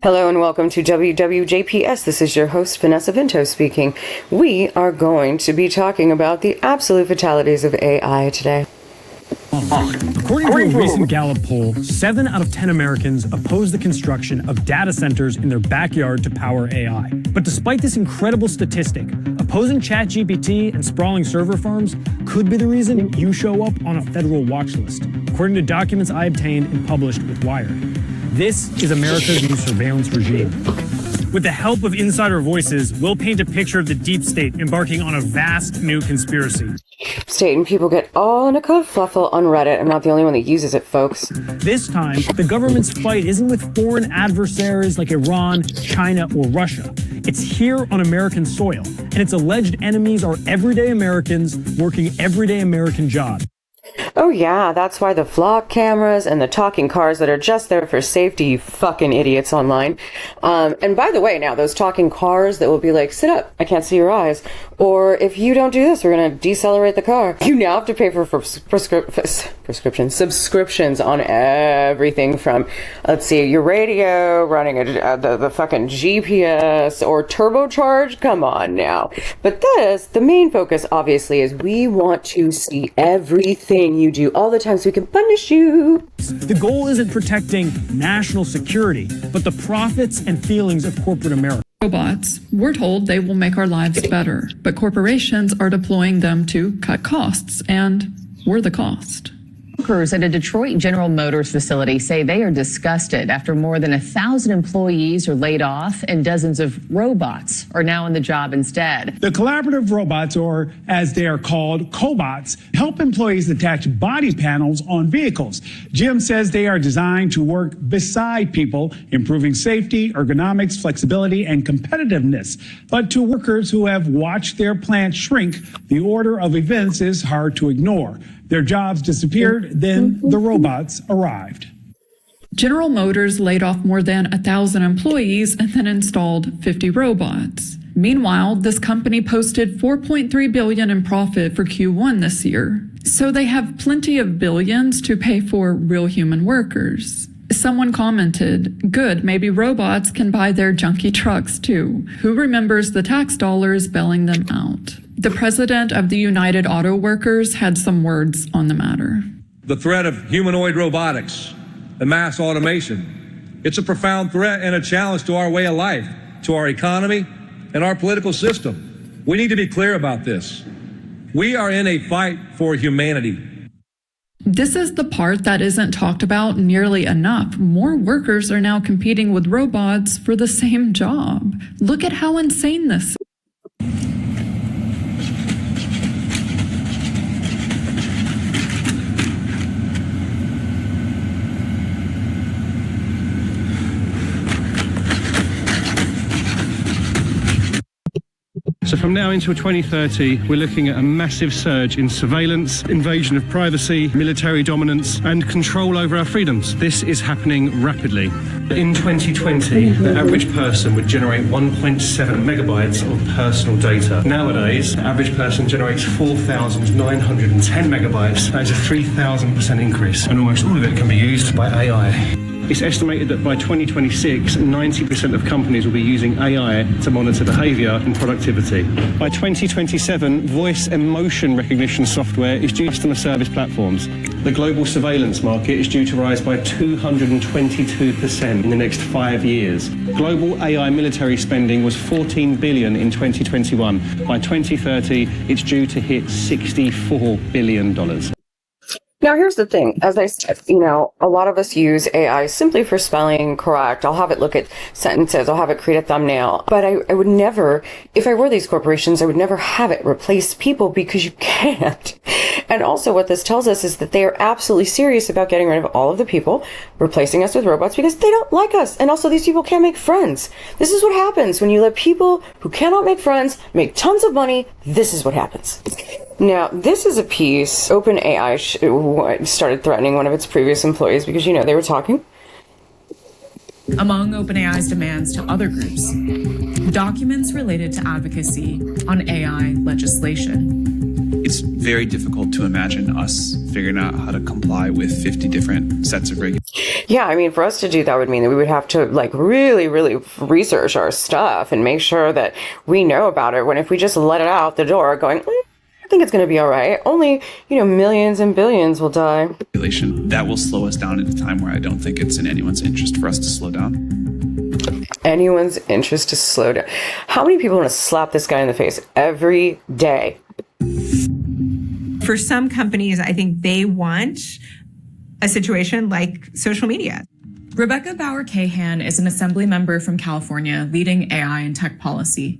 Hello and welcome to WWJPS. This is your host, Vanessa Vinto speaking. We are going to be talking about the absolute fatalities of AI today. According to a recent Gallup poll, 7 out of 10 Americans oppose the construction of data centers in their backyard to power AI. But despite this incredible statistic, opposing ChatGPT and sprawling server farms could be the reason you show up on a federal watch list, according to documents I obtained and published with Wired. This is America's new surveillance regime. With the help of insider voices, we'll paint a picture of the deep state embarking on a vast new conspiracy. State and people get all in a kerfuffle on Reddit. I'm not the only one that uses it, folks. This time, the government's fight isn't with foreign adversaries like Iran, China, or Russia. It's here on American soil, and its alleged enemies are everyday Americans working everyday American jobs. Oh yeah, that's why the flock cameras and the talking cars that are just there for safety, you fucking idiots online. And by the way, now those talking cars that will be like, sit up, I can't see your eyes. Or if you don't do this, we're going to decelerate the car. You now have to pay for subscriptions on everything from, let's see, your radio, running the fucking GPS, or turbocharge. Come on now. But the main focus obviously is we want to see everything you do all the time so we can punish you. The goal isn't protecting national security, but the profits and feelings of corporate America. Robots, we're told they will make our lives better, but corporations are deploying them to cut costs, and we're the cost. Workers at a Detroit General Motors facility say they are disgusted after more than 1,000 employees are laid off and dozens of robots are now on the job instead. The collaborative robots, or as they are called, cobots, help employees attach body panels on vehicles. Jim says they are designed to work beside people, improving safety, ergonomics, flexibility, and competitiveness. But to workers who have watched their plant shrink, the order of events is hard to ignore. Their jobs disappeared, then the robots arrived. General Motors laid off more than 1,000 employees and then installed 50 robots. Meanwhile, this company posted $4.3 billion in profit for Q1 this year. So they have plenty of billions to pay for real human workers. Someone commented, good, maybe robots can buy their junky trucks too. Who remembers the tax dollars bailing them out? The president of the United Auto Workers had some words on the matter. The threat of humanoid robotics and mass automation, it's a profound threat and a challenge to our way of life, to our economy and our political system. We need to be clear about this. We are in a fight for humanity. This is the part that isn't talked about nearly enough. More workers are now competing with robots for the same job. Look at how insane this is. So from now until 2030, we're looking at a massive surge in surveillance, invasion of privacy, military dominance, and control over our freedoms. This is happening rapidly. In 2020, the average person would generate 1.7 megabytes of personal data. Nowadays, the average person generates 4,910 megabytes. That is a 3,000% increase, and almost all of it can be used by AI. It's estimated that by 2026, 90% of companies will be using AI to monitor behaviour and productivity. By 2027, voice and motion recognition software is due to customer service platforms. The global surveillance market is due to rise by 222% in the next 5 years. Global AI military spending was $14 billion in 2021. By 2030, it's due to hit $64 billion. Now, here's the thing. As I said, a lot of us use AI simply for spelling correct. I'll have it look at sentences. I'll have it create a thumbnail. But I would never, if I were these corporations, I would never have it replace people because you can't. And also what this tells us is that they are absolutely serious about getting rid of all of the people, replacing us with robots because they don't like us. And also these people can't make friends. This is what happens when you let people who cannot make friends make tons of money. This is what happens. Now, this is a piece OpenAI started threatening one of its previous employees because, they were talking. Among OpenAI's demands to other groups, documents related to advocacy on AI legislation. It's very difficult to imagine us figuring out how to comply with 50 different sets of regulations. Yeah, I mean, for us to do that would mean that we would have to like really, really research our stuff and make sure that we know about it. When if we just let it out the door going, I think it's going to be all right, only, millions and billions will die. That will slow us down at a time where I don't think it's in anyone's interest for us to slow down. Anyone's interest to slow down. How many people want to slap this guy in the face every day? For some companies, I think they want a situation like social media. Rebecca Bauer-Cahan is an assembly member from California leading AI and tech policy.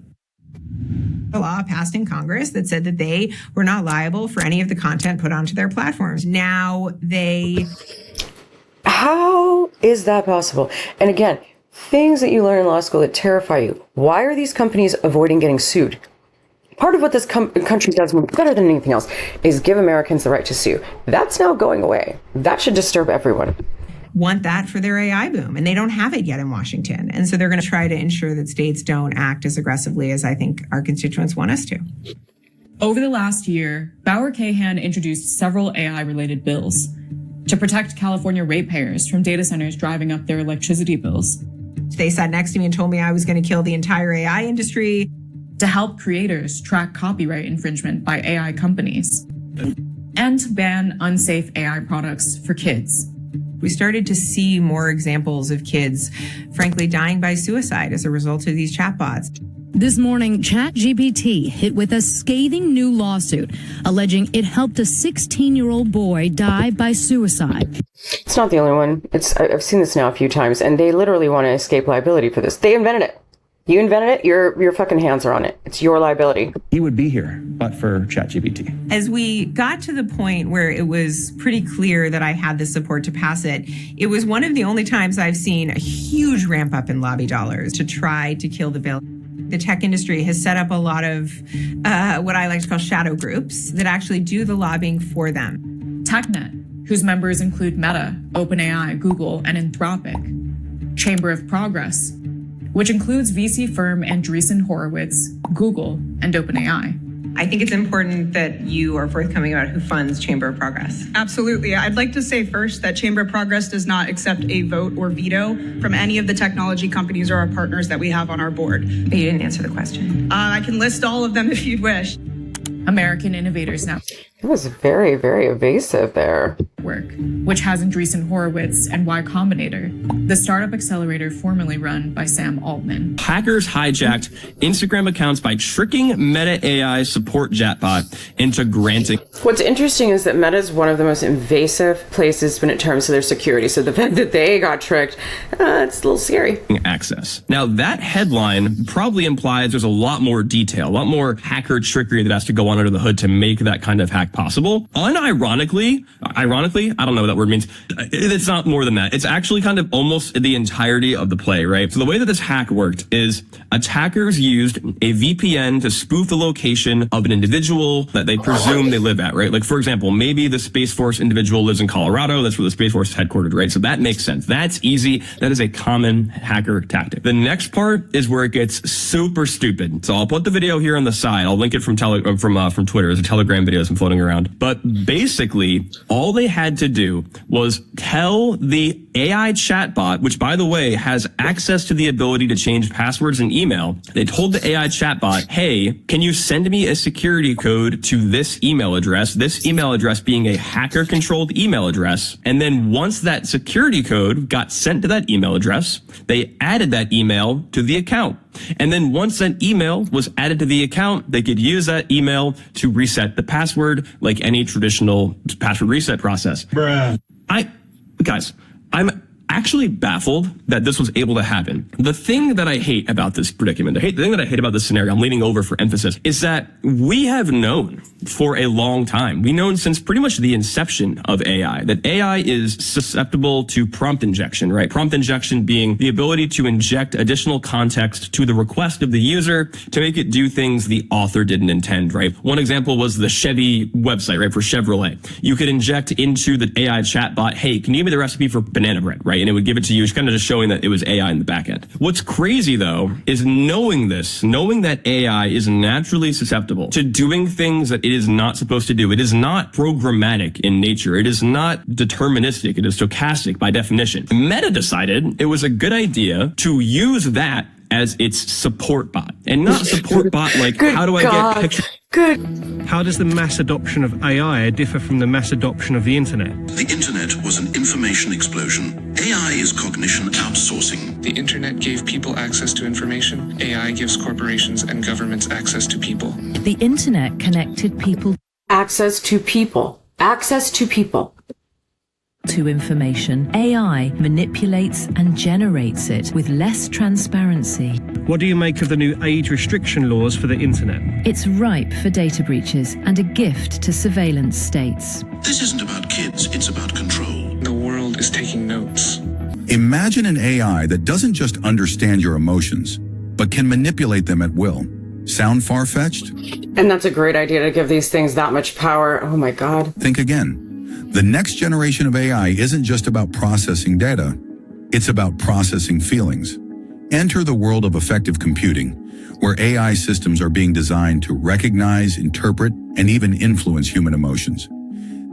A law passed in Congress that said that they were not liable for any of the content put onto their platforms. Now How is that possible? And again, things that you learn in law school that terrify you. Why are these companies avoiding getting sued? Part of what this country does better than anything else is give Americans the right to sue. That's now going away. That should disturb everyone. Want that for their AI boom, and they don't have it yet in Washington. And so they're going to try to ensure that states don't act as aggressively as I think our constituents want us to. Over the last year, Bauer-Cahan introduced several AI-related bills to protect California ratepayers from data centers driving up their electricity bills. They sat next to me and told me I was going to kill the entire AI industry. To help creators track copyright infringement by AI companies, and to ban unsafe AI products for kids. We started to see more examples of kids, frankly, dying by suicide as a result of these chatbots. This morning, ChatGPT hit with a scathing new lawsuit alleging it helped a 16-year-old boy die by suicide. It's not the only one. I've seen this now a few times, and they literally want to escape liability for this. They invented it. You invented it, your fucking hands are on it. It's your liability. He would be here, but for ChatGPT. As we got to the point where it was pretty clear that I had the support to pass it, it was one of the only times I've seen a huge ramp up in lobby dollars to try to kill the bill. The tech industry has set up a lot of what I like to call shadow groups that actually do the lobbying for them. TechNet, whose members include Meta, OpenAI, Google, and Anthropic. Chamber of Progress, which includes VC firm Andreessen Horowitz, Google, and OpenAI. I think it's important that you are forthcoming about who funds Chamber of Progress. Absolutely. I'd like to say first that Chamber of Progress does not accept a vote or veto from any of the technology companies or our partners that we have on our board. But you didn't answer the question. I can list all of them if you'd wish. American Innovators Network. It was very, very evasive there. Which has Andreessen Horowitz and Y Combinator, the startup accelerator formerly run by Sam Altman. Hackers hijacked Instagram accounts by tricking Meta AI support chatbot into granting. What's interesting is that Meta is one of the most invasive places when it comes to their security. So the fact that they got tricked, it's a little scary. Access. Now that headline probably implies there's a lot more detail, a lot more hacker trickery that has to go on under the hood to make that kind of hack possible. Ironically, I don't know what that word means. It's not more than that. It's actually kind of almost the entirety of the play, right? So the way that this hack worked is attackers used a VPN to spoof the location of an individual that they presume they live at, right? Like, for example, maybe the Space Force individual lives in Colorado. That's where the Space Force is headquartered, right? So that makes sense. That's easy. That is a common hacker tactic. The next part is where it gets super stupid. So I'll put the video here on the side. I'll link it from Twitter. There's a Telegram video I'm floating around. But basically, all they had to do was tell the AI chatbot, which by the way has access to the ability to change passwords and email. They told the AI chatbot, hey, can you send me a security code to this email address being a hacker controlled email address. And then once that security code got sent to that email address, they added that email to the account. And then once that email was added to the account, they could use that email to reset the password like any traditional password reset process. Bruh. I'm actually baffled that this was able to happen. The thing that I hate about this predicament, the thing that I hate about this scenario, I'm leaning over for emphasis, is that we have known for a long time. We've known since pretty much the inception of AI that AI is susceptible to prompt injection, right? Prompt injection being the ability to inject additional context to the request of the user to make it do things the author didn't intend, right? One example was the Chevy website, right? For Chevrolet. You could inject into the AI chatbot, hey, can you give me the recipe for banana bread, right? and it would give it to you, kind of just showing that it was AI in the back end. What's crazy though is knowing that AI is naturally susceptible to doing things that it is not supposed to do. It is not programmatic in nature. It is not deterministic. It is stochastic by definition. Meta decided it was a good idea to use that as its support bot, and not support bot like, how do I get pictures? How does the mass adoption of AI differ from the mass adoption of the internet? The internet was an information explosion. AI is cognition outsourcing. The internet gave people access to information. AI gives corporations and governments access to people. The internet connected people Access to people. Access to people. to information. AI manipulates and generates it with less transparency. What do you make of the new age restriction laws for the internet? It's ripe for data breaches and a gift to surveillance states. This isn't about kids, it's about control. The world is taking notes. Imagine an AI that doesn't just understand your emotions, but can manipulate them at will. Sound far-fetched? And that's a great idea to give these things that much power. Oh my God. Think again. The next generation of AI isn't just about processing data. It's about processing feelings. Enter the world of effective computing, where AI systems are being designed to recognize, interpret, and even influence human emotions.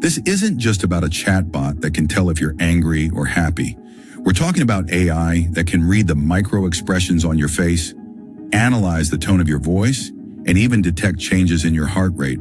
This isn't just about a chatbot that can tell if you're angry or happy. We're talking about AI that can read the micro expressions on your face, analyze the tone of your voice, and even detect changes in your heart rate,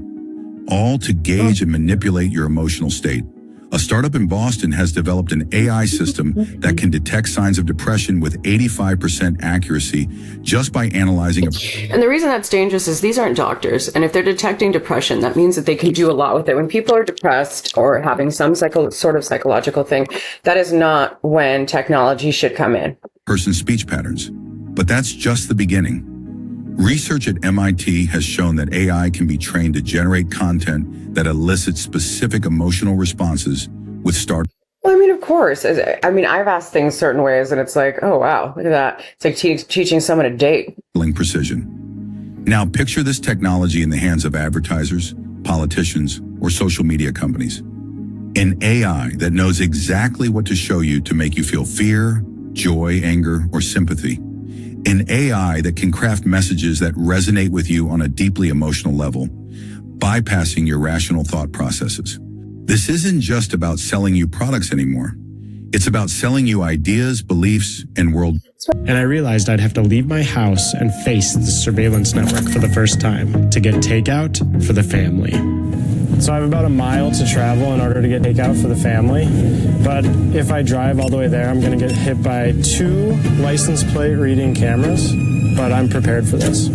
all to gauge and manipulate your emotional state. A startup in Boston has developed an AI system that can detect signs of depression with 85% accuracy just by analyzing And the reason that's dangerous is these aren't doctors. And if they're detecting depression, that means that they can do a lot with it. When people are depressed or having some sort of psychological thing, that is not when technology should come in. person's speech patterns. But that's just the beginning. Research at MIT has shown that AI can be trained to generate content that elicits specific emotional responses with Well, I mean, of course. I mean, I've asked things certain ways and it's like, oh, wow, look at that. It's like teaching someone a date. precision. Now picture this technology in the hands of advertisers, politicians, or social media companies. An AI that knows exactly what to show you to make you feel fear, joy, anger, or sympathy. An AI that can craft messages that resonate with you on a deeply emotional level, bypassing your rational thought processes. This isn't just about selling you products anymore. It's about selling you ideas, beliefs, and world. And I realized I'd have to leave my house and face the surveillance network for the first time to get takeout for the family. So I have about a mile to travel in order to get takeout for the family. But if I drive all the way there, I'm going to get hit by 2 license plate reading cameras. But I'm prepared for this.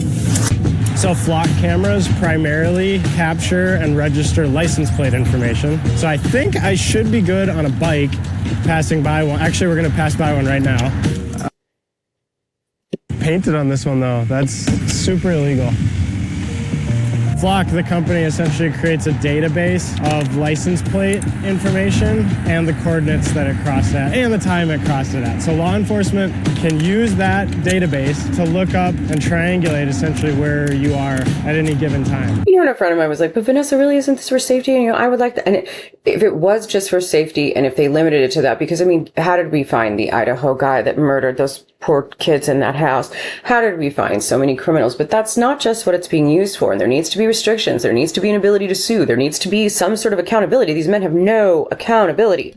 So flock cameras primarily capture and register license plate information. So I think I should be good on a bike passing by one. Actually, we're going to pass by one right now. Painted on this one though. That's super illegal. Flock, the company, essentially creates a database of license plate information and the coordinates that it crossed at and the time it crossed it at. So law enforcement can use that database to look up and triangulate essentially where you are at any given time. You know, and a friend of mine was like, but Vanessa, really isn't this for safety? And I would like that. And if it was just for safety and if they limited it to that, because I mean, how did we find the Idaho guy that murdered those poor kids in that house? How did we find so many criminals? But that's not just what it's being used for. And there needs to be restrictions. There needs to be an ability to sue. There needs to be some sort of accountability. These men have no accountability.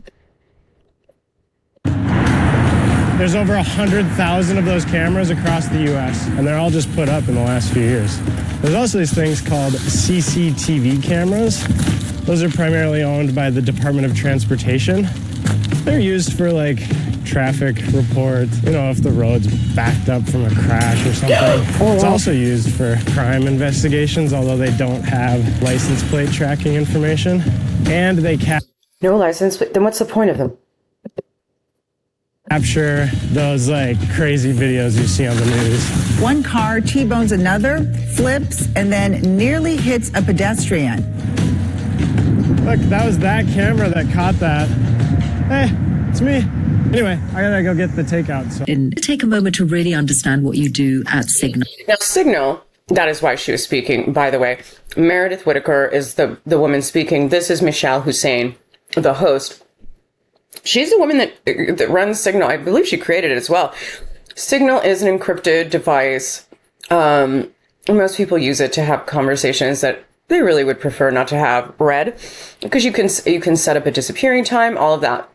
There's over 100,000 of those cameras across the U.S., and they're all just put up in the last few years. There's also these things called CCTV cameras. Those are primarily owned by the Department of Transportation. They're used for like traffic reports, you know, if the road's backed up from a crash or something. It's also used for crime investigations, although they don't have license plate tracking information. And they no license plate? Then what's the point of them? Capture those like crazy videos you see on the news. One car T-bones another, flips, and then nearly hits a pedestrian. Look, that was that camera that caught that. Hey, it's me. Anyway, I gotta go get the takeout. So. Take a moment to really understand what you do at Signal. Now, Signal, that is why she was speaking, by the way. Meredith Whitaker is the woman speaking. This is Michelle Hussein, the host. She's the woman that runs Signal. I believe she created it as well. Signal is an encrypted device. Most people use it to have conversations that they really would prefer not to have read, because you can set up a disappearing time, all of that.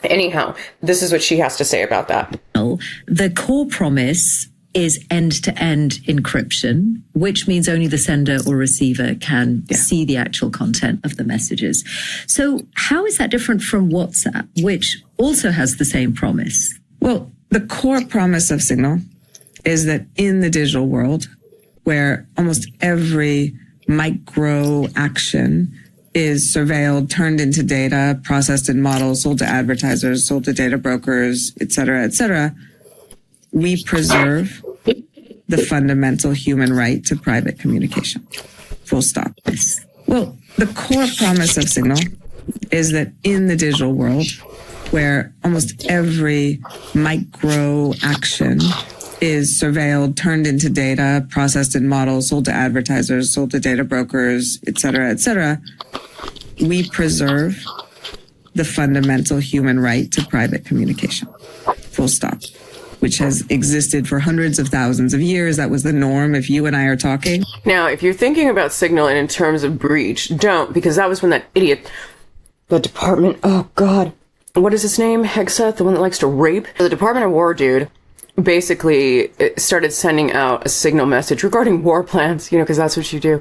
Anyhow, this is what she has to say about that. The core promise is end-to-end encryption, which means only the sender or receiver can see the actual content of the messages. So how is that different from WhatsApp, which also has the same promise? Well, the core promise of Signal is that in the digital world, where almost every micro action is surveilled, turned into data, processed in models, sold to advertisers, sold to data brokers, et cetera, we preserve the fundamental human right to private communication. Full stop. Well, the core promise of Signal is that in the digital world, where almost every micro action is surveilled, turned into data, processed in models, sold to advertisers, sold to data brokers, et cetera, we preserve the fundamental human right to private communication. Full stop. Which has existed for hundreds of thousands of years. That was the norm if you and I are talking. Now, if you're thinking about Signal and in terms of breach, don't, because that was when that idiot, the department, oh God, what is his name? Hegseth, the one that likes to rape? The Department of War dude basically started sending out a Signal message regarding war plans, because that's what you do.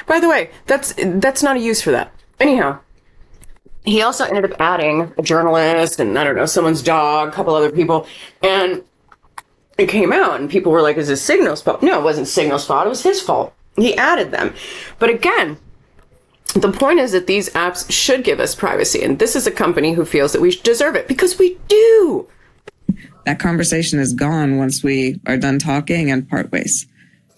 By the way, that's not a use for that. Anyhow, he also ended up adding a journalist and, I don't know, someone's dog, a couple other people, and it came out and people were like, is this Signal's fault? No, it wasn't Signal's fault. It was his fault. He added them. But again, the point is that these apps should give us privacy. And this is a company who feels that we deserve it, because we do. That conversation is gone once we are done talking and part ways.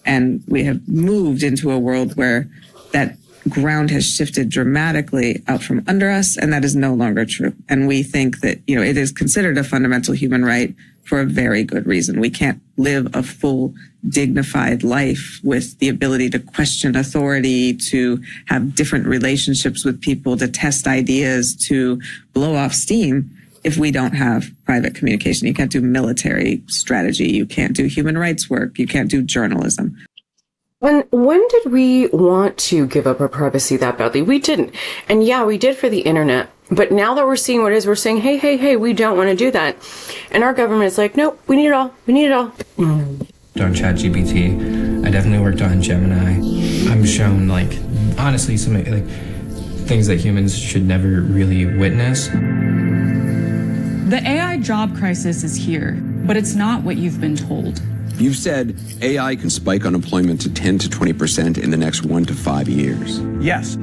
And we have moved into a world where that ground has shifted dramatically out from under us, and that is no longer true. And we think that, it is considered a fundamental human right for a very good reason. We can't live a full, dignified life with the ability to question authority, to have different relationships with people, to test ideas, to blow off steam if we don't have private communication. You can't do military strategy. You can't do human rights work. You can't do journalism. When did we want to give up our privacy that badly? We didn't. And yeah, we did for the internet. But now that we're seeing what it is, we're saying, hey, we don't want to do that. And our government is like, nope, we need it all. We need it all. On ChatGPT, I definitely worked on Gemini. I'm shown, honestly, some things that humans should never really witness. The AI job crisis is here, but it's not what you've been told. You've said AI can spike unemployment to 10 to 20% in the next 1 to 5 years. Yes.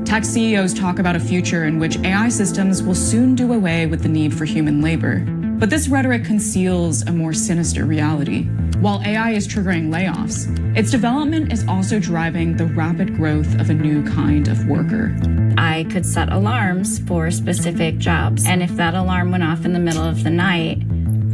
Tech CEOs talk about a future in which AI systems will soon do away with the need for human labor. But this rhetoric conceals a more sinister reality. While AI is triggering layoffs, its development is also driving the rapid growth of a new kind of worker. I could set alarms for specific jobs, and if that alarm went off in the middle of the night,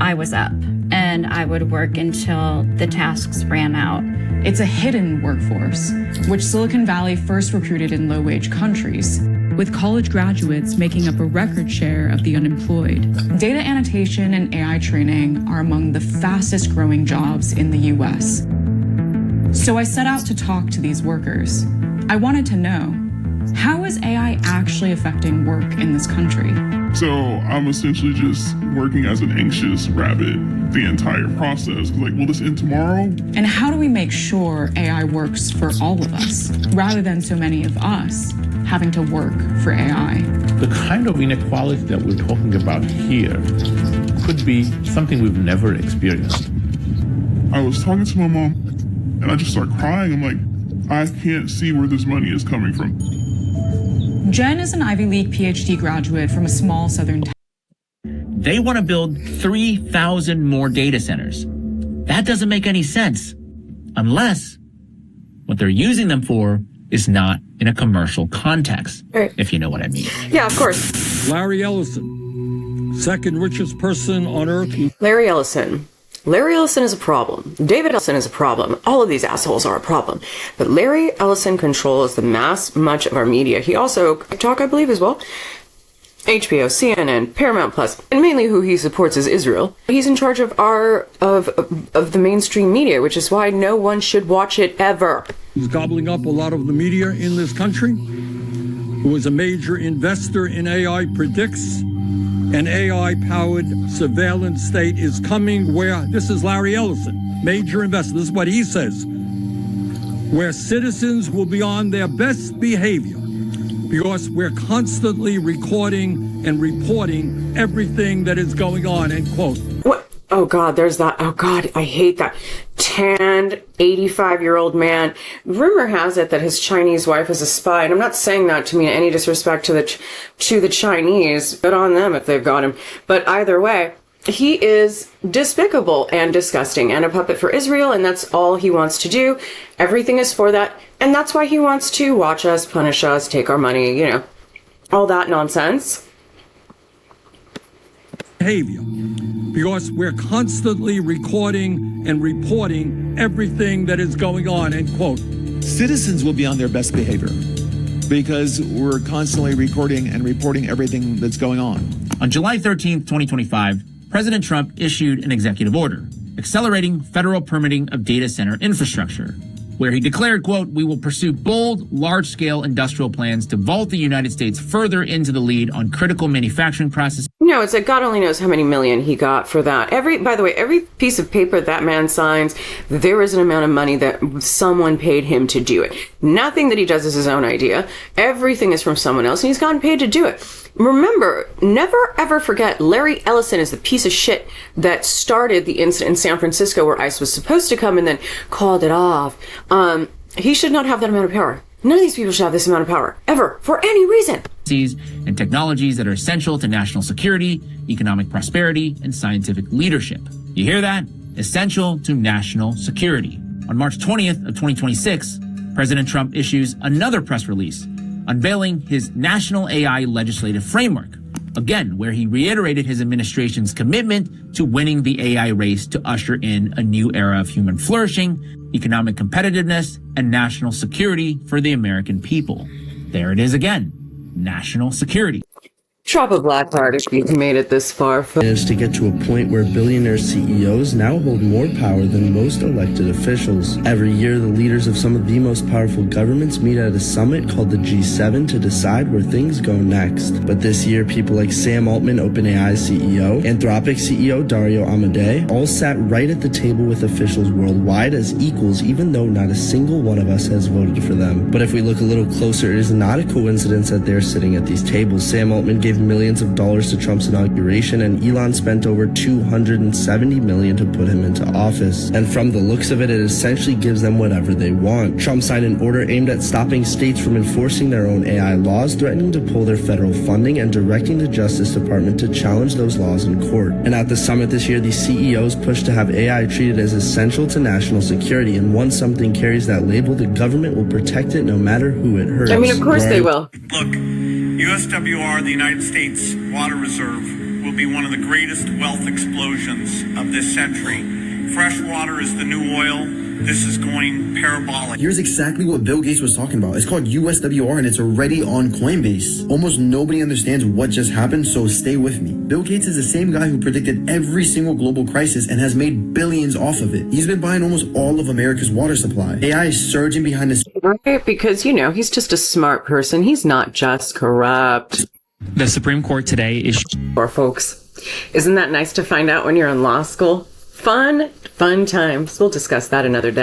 I was up, and I would work until the tasks ran out. It's a hidden workforce, which Silicon Valley first recruited in low-wage countries, with college graduates making up a record share of the unemployed. Data annotation and AI training are among the fastest growing jobs in the US. So I set out to talk to these workers. I wanted to know, how is AI actually affecting work in this country? So I'm essentially just working as an anxious rabbit the entire process. Will this end tomorrow? And how do we make sure AI works for all of us, rather than so many of us having to work for AI? The kind of inequality that we're talking about here could be something we've never experienced. I was talking to my mom, and I just started crying. I'm like, I can't see where this money is coming from. Jen is an Ivy League PhD graduate from a small southern town. They want to build 3,000 more data centers. That doesn't make any sense unless what they're using them for is not in a commercial context, if you know what I mean. Yeah, of course. Larry Ellison, second richest person on earth. Larry Ellison. Larry Ellison is a problem. David Ellison is a problem. All of these assholes are a problem. But Larry Ellison controls the much of our media. He also, TikTok, I believe, as well. HBO, CNN, Paramount Plus, and mainly who he supports is Israel. He's in charge of the mainstream media, which is why no one should watch it ever. He's gobbling up a lot of the media in this country, who is a major investor in AI, predicts an AI-powered surveillance state is coming where, this is Larry Ellison, major investor, this is what he says, where citizens will be on their best behavior because we're constantly recording and reporting everything that is going on, end quote. What? Oh God, there's that. Oh God, I hate that. Tanned, 85-year-old man. Rumor has it that his Chinese wife is a spy, and I'm not saying that to mean any disrespect to the Chinese. Good on them if they've got him. But either way, he is despicable and disgusting and a puppet for Israel, and that's all he wants to do. Everything is for that, and that's why he wants to watch us, punish us, take our money, you know, all that nonsense. Behavior. Because we're constantly recording and reporting everything that is going on, end quote. Citizens will be on their best behavior because we're constantly recording and reporting everything that's going on. On July 13th, 2025, President Trump issued an executive order accelerating federal permitting of data center infrastructure, where he declared, quote, "We will pursue bold, large-scale industrial plans to vault the United States further into the lead on critical manufacturing processes." No, it's like God only knows how many million he got for that. By the way, every piece of paper that man signs, there is an amount of money that someone paid him to do it. Nothing that he does is his own idea. Everything is from someone else, and he's gotten paid to do it. Remember, never ever forget, Larry Ellison is the piece of shit that started the incident in San Francisco where ICE was supposed to come and then called it off. He should not have that amount of power. None of these people should have this amount of power, ever, for any reason. And technologies that are essential to national security, economic prosperity, and scientific leadership. You hear that? Essential to national security. On March 20th of 2026, President Trump issues another press release unveiling his national AI legislative framework, again, where he reiterated his administration's commitment to winning the AI race to usher in a new era of human flourishing, economic competitiveness, and national security for the American people. There it is again, national security. Drop a black card if you've made it this far. Is to get to a point where billionaire CEOs now hold more power than most elected officials. Every year, the leaders of some of the most powerful governments meet at a summit called the G7 to decide where things go next. But this year, people like Sam Altman, OpenAI CEO, Anthropic CEO Dario Amodei, all sat right at the table with officials worldwide as equals, even though not a single one of us has voted for them. But if we look a little closer, it is not a coincidence that they're sitting at these tables. Sam Altman gave millions of dollars to Trump's inauguration, and Elon spent over $270 million to put him into office. And from the looks of it, it essentially gives them whatever they want. Trump signed an order aimed at stopping states from enforcing their own AI laws, threatening to pull their federal funding, and directing the Justice Department to challenge those laws in court. And at the summit this year, the CEOs pushed to have AI treated as essential to national security, and once something carries that label, the government will protect it no matter who it hurts. I mean, of course they will. Look, USWR, the United States Water Reserve, will be one of the greatest wealth explosions of this century. Fresh water is the new oil. This is going parabolic. Here's exactly what Bill Gates was talking about. It's called USWR and it's already on Coinbase. Almost nobody understands what just happened, so stay with me. Bill Gates is the same guy who predicted every single global crisis and has made billions off of it. He's been buying almost all of America's water supply. AI is surging behind the scenes. Right, because, you know, he's just a smart person. He's not just corrupt. The Supreme Court today issued... Or folks, isn't that nice to find out when you're in law school? Fun times. We'll discuss that another day.